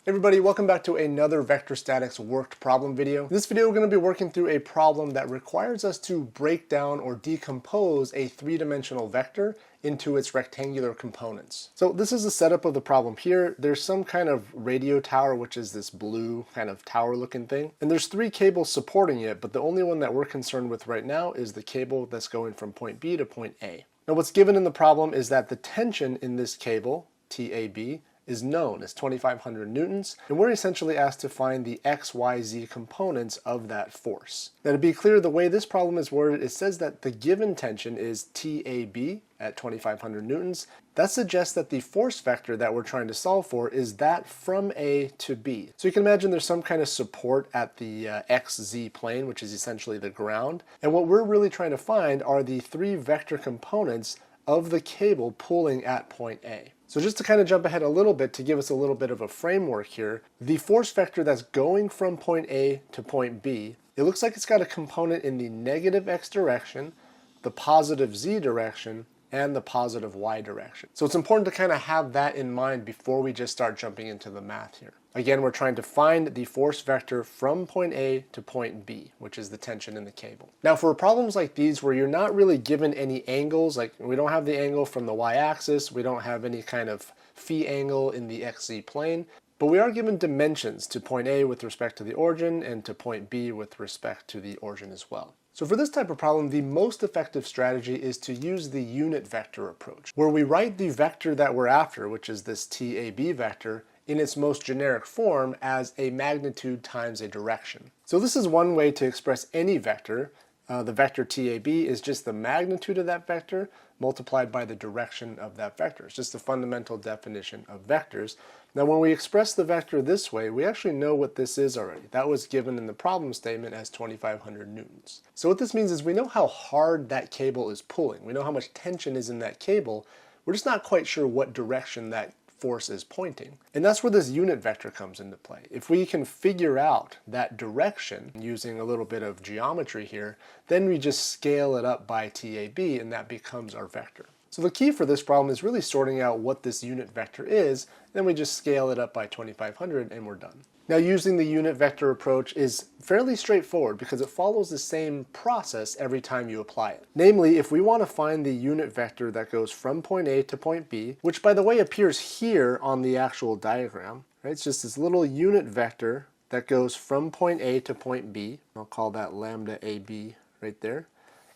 Hey everybody, welcome back to another vector statics worked problem video. In this video we're going to be working through a problem that requires us to break down or decompose a three-dimensional vector into its rectangular components. So this is the setup of the problem here. There's some kind of radio tower, which is this blue kind of tower looking thing. And there's three cables supporting it, but the only one that we're concerned with right now is the cable that's going from point B to point A. Now what's given in the problem is that the tension in this cable, TAB, is known as 2,500 newtons, and we're essentially asked to find the X, Y, Z components of that force. Now to be clear, the way this problem is worded, it says that the given tension is TAB at 2,500 newtons. That suggests that the force vector that we're trying to solve for is that from A to B. So you can imagine there's some kind of support at the XZ plane, which is essentially the ground, and what we're really trying to find are the three vector components of the cable pulling at point A. So just to kind of jump ahead a little bit to give us a little bit of a framework here, the force vector that's going from point A to point B, it looks like it's got a component in the negative X direction, the positive Z direction, and the positive Y direction. So it's important to kind of have that in mind before we just start jumping into the math here. Again, we're trying to find the force vector from point A to point B, which is the tension in the cable. Now for problems like these where you're not really given any angles, like we don't have the angle from the y-axis, we don't have any kind of phi angle in the xz plane, but we are given dimensions to point A with respect to the origin and to point B with respect to the origin as well. So for this type of problem, the most effective strategy is to use the unit vector approach, where we write the vector that we're after, which is this TAB vector, in its most generic form as a magnitude times a direction. So this is one way to express any vector. The vector TAB is just the magnitude of that vector multiplied by the direction of that vector. It's just the fundamental definition of vectors. Now when we express the vector this way, we actually know what this is already. That was given in the problem statement as 2,500 newtons. So what this means is we know how hard that cable is pulling. We know how much tension is in that cable. We're just not quite sure what direction that force is pointing. And that's where this unit vector comes into play. If we can figure out that direction using a little bit of geometry here, then we just scale it up by TAB and that becomes our vector. So the key for this problem is really sorting out what this unit vector is, then we just scale it up by 2,500 and we're done. Now using the unit vector approach is fairly straightforward because it follows the same process every time you apply it. Namely, if we want to find the unit vector that goes from point A to point B, which by the way appears here on the actual diagram, right? It's just this little unit vector that goes from point A to point B. I'll call that lambda AB right there.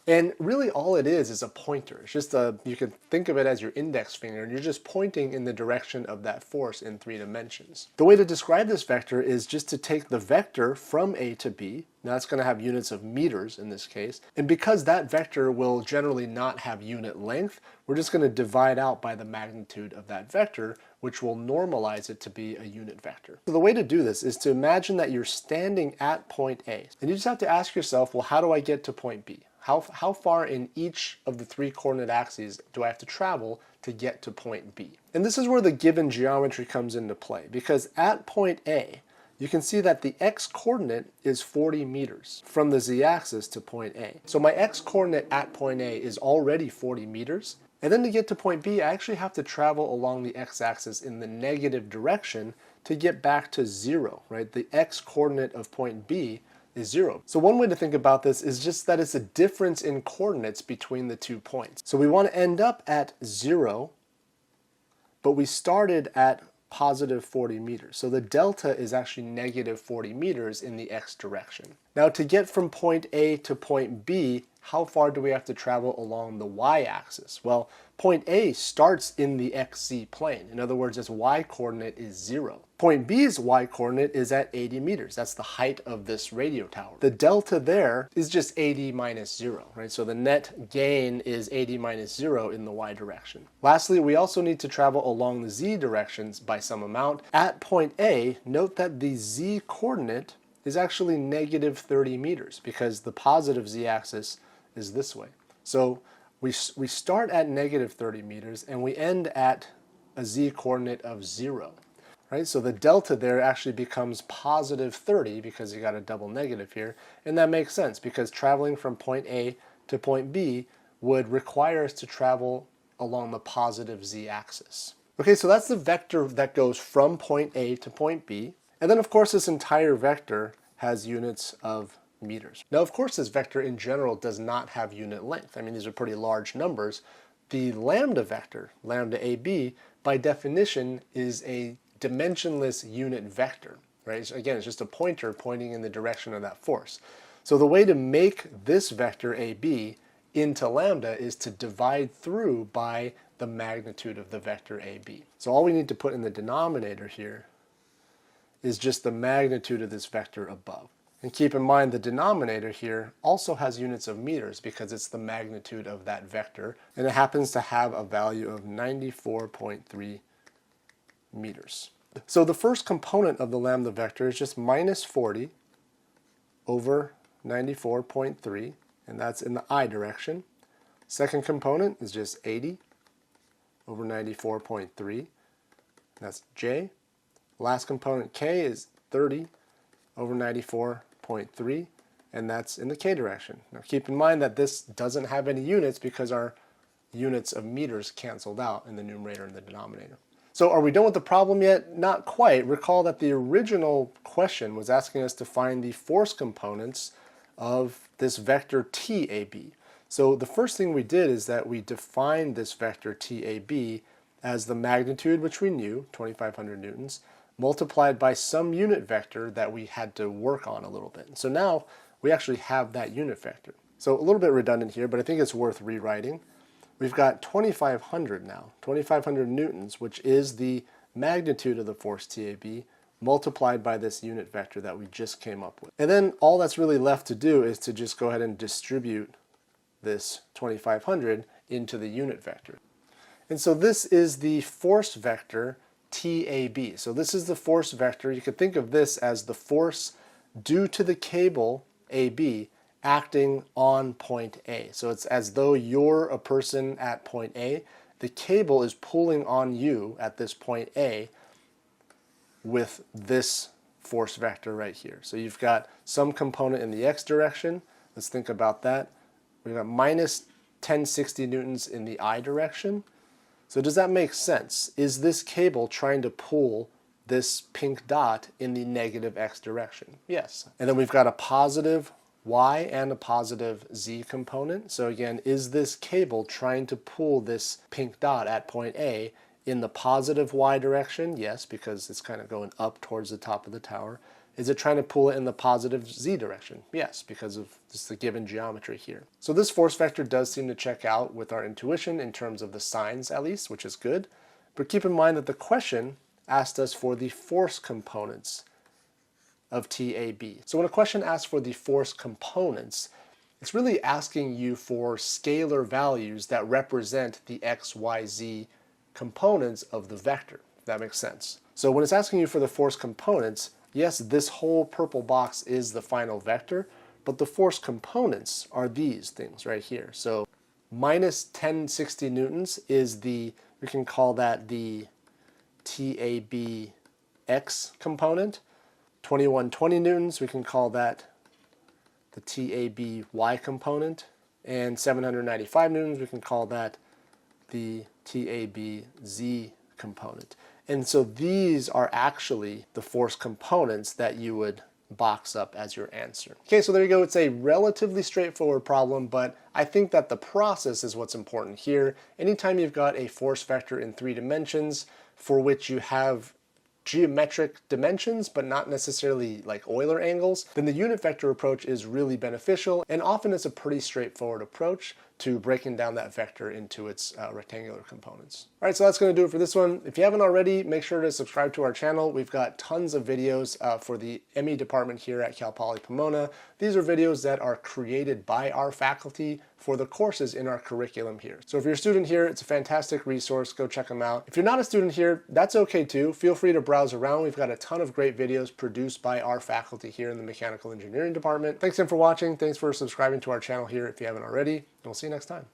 And really all it is a pointer. It's just you can think of it as your index finger and you're just pointing in the direction of that force in 3 dimensions. The way to describe this vector is just to take the vector from A to B. Now that's going to have units of meters in this case. And because that vector will generally not have unit length, we're just going to divide out by the magnitude of that vector, which will normalize it to be a unit vector. So the way to do this is to imagine that you're standing at point A. And you just have to ask yourself, well, how do I get to point B? How far in each of the 3 coordinate axes do I have to travel to get to point B? And this is where the given geometry comes into play, because at point A, you can see that the x-coordinate is 40 meters from the z-axis to point A. So my x-coordinate at point A is already 40 meters, and then to get to point B, I actually have to travel along the x-axis in the negative direction to get back to 0, right? The x-coordinate of point B is 0. So one way to think about this is just that it's a difference in coordinates between the 2 points. So we want to end up at 0, but we started at positive 40 meters. So the delta is actually negative 40 meters in the x direction. Now to get from point A to point B, how far do we have to travel along the y-axis? Well, point A starts in the xz plane. In other words, its y-coordinate is 0. Point B's y-coordinate is at 80 meters. That's the height of this radio tower. The delta there is just 80 minus 0, right? So the net gain is 80 minus 0 in the y direction. Lastly, we also need to travel along the z directions by some amount. At point A, note that the z-coordinate is actually negative 30 meters because the positive z-axis is this way. So we start at negative 30 meters and we end at a z-coordinate of 0. Right? So the delta there actually becomes positive 30 because you got a double negative here, and that makes sense because traveling from point A to point B would require us to travel along the positive z-axis. Okay, so that's the vector that goes from point A to point B. And then of course this entire vector has units of meters. Now of course this vector in general does not have unit length. I mean, these are pretty large numbers. The lambda vector, lambda AB, by definition is a dimensionless unit vector, right? So again, it's just a pointer pointing in the direction of that force. So the way to make this vector AB into lambda is to divide through by the magnitude of the vector AB. So all we need to put in the denominator here is just the magnitude of this vector above. And keep in mind the denominator here also has units of meters because it's the magnitude of that vector, and it happens to have a value of 94.3 meters. So the first component of the lambda vector is just minus 40 over 94.3, and that's in the I direction. Second component is just 80 over 94.3, that's J. Last component K is 30 over 94.3, and that's in the K direction. Now keep in mind that this doesn't have any units because our units of meters canceled out in the numerator and the denominator. So are we done with the problem yet? Not quite. Recall that the original question was asking us to find the force components of this vector TAB. So the first thing we did is that we defined this vector TAB as the magnitude, which we knew, 2,500 newtons, multiplied by some unit vector that we had to work on a little bit. So now we actually have that unit vector. So a little bit redundant here, but I think it's worth rewriting. We've got 2,500 now, 2,500 newtons, which is the magnitude of the force TAB multiplied by this unit vector that we just came up with. And then all that's really left to do is to just go ahead and distribute this 2,500 into the unit vector. And so this is the force vector TAB. So this is the force vector. You could think of this as the force due to the cable AB acting on point A. So it's as though you're a person at point A. The cable is pulling on you at this point A with this force vector right here. So you've got some component in the x direction. Let's think about that. We've got minus 1060 newtons in the I direction. So does that make sense? Is this cable trying to pull this pink dot in the negative x direction? Yes. And then we've got a positive y and a positive z component. So again, is this cable trying to pull this pink dot at point A in the positive y direction? Yes, because it's kind of going up towards the top of the tower. Is it trying to pull it in the positive z direction? Yes, because of just the given geometry here. So this force vector does seem to check out with our intuition in terms of the signs at least, which is good. But keep in mind that the question asked us for the force components of TAB. So when a question asks for the force components, it's really asking you for scalar values that represent the x, y, z components of the vector, if that makes sense. So when it's asking you for the force components, yes, this whole purple box is the final vector, but the force components are these things right here. So minus 1060 newtons is the, we can call that the TAB x component. 2120 newtons, we can call that the TAB y component. And 795 newtons, we can call that the TAB z component. And so these are actually the force components that you would box up as your answer. Okay, so there you go. It's a relatively straightforward problem, but I think that the process is what's important here. Anytime you've got a force vector in 3 dimensions for which you have geometric dimensions, but not necessarily like Euler angles, then the unit vector approach is really beneficial, and often it's a pretty straightforward approach to breaking down that vector into its rectangular components. All right, so that's going to do it for this one. If you haven't already, make sure to subscribe to our channel. We've got tons of videos for the ME department here at Cal Poly Pomona. These are videos that are created by our faculty for the courses in our curriculum here. So if you're a student here, it's a fantastic resource. Go check them out. If you're not a student here, that's okay too. Feel free to browse around. We've got a ton of great videos produced by our faculty here in the mechanical engineering department. Thanks again for watching. Thanks for subscribing to our channel here if you haven't already. And we'll see you next time.